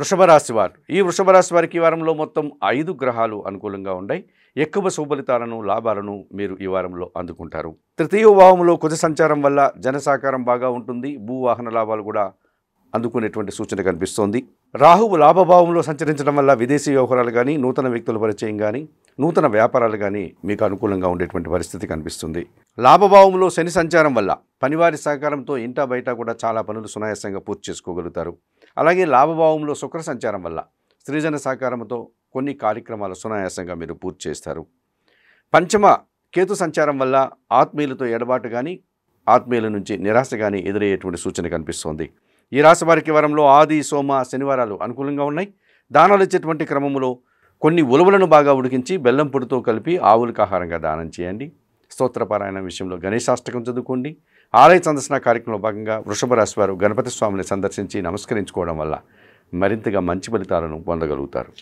వృషభ రాశి వారు ఈ వృషభ రాశి వారికి ఈ వారంలో మొత్తం 5 గ్రహాలు అనుకూలంగా ఉన్నాయి. ఎక్కువ శుభలితాలను లాభాలను మీరు ఈ వారంలో అందుకుంటారు. తృతీయ భావంలో కుజ సంచారం వల్ల జన సహకారం బాగా ఉంటుంది. భూ వాహన లాభాలు కూడా అందుకునేటువంటి సూచన కనిపిస్తోంది. రాహువు లాభభావంలో సంచరించడం వల్ల విదేశీ వ్యవహారాలు కానీ, నూతన వ్యక్తుల పరిచయం కానీ, నూతన వ్యాపారాలు కానీ మీకు అనుకూలంగా ఉండేటువంటి పరిస్థితి కనిపిస్తుంది. లాభభావంలో శని సంచారం వల్ల పనివారి సహకారంతో ఇంటా బయట కూడా చాలా పనులు సునాయాసంగా పూర్తి చేసుకోగలుగుతారు. అలాగే లాభభావంలో శుక్ర సంచారం వల్ల స్త్రీజన సహకారంతో కొన్ని కార్యక్రమాలు సునాయాసంగా మీరు పూర్తి చేస్తారు. పంచమ కేతు సంచారం వల్ల ఆత్మీయులతో ఎడబాటు కానీ, ఆత్మీయుల నుంచి నిరాశ కానీ ఎదురయ్యేటువంటి సూచన కనిపిస్తోంది. ఈ రాశి వారికి వారంలో ఆది, సోమ, శనివారాలు అనుకూలంగా ఉన్నాయి. దానాలు ఇచ్చేటువంటి క్రమంలో కొన్ని ఉలవలను బాగా ఉడికించి బెల్లం పొడితో కలిపి ఆవులకు ఆహారంగా దానం చేయండి. స్తోత్రపారాయణ విషయంలో గణేశాష్టకం చదువుకోండి. ఆలయ సందర్శన కార్యక్రమంలో భాగంగా వృషభ రాశి వారు గణపతి స్వామిని సందర్శించి నమస్కరించుకోవడం వల్ల మరింతగా మంచి ఫలితాలను పొందగలుగుతారు.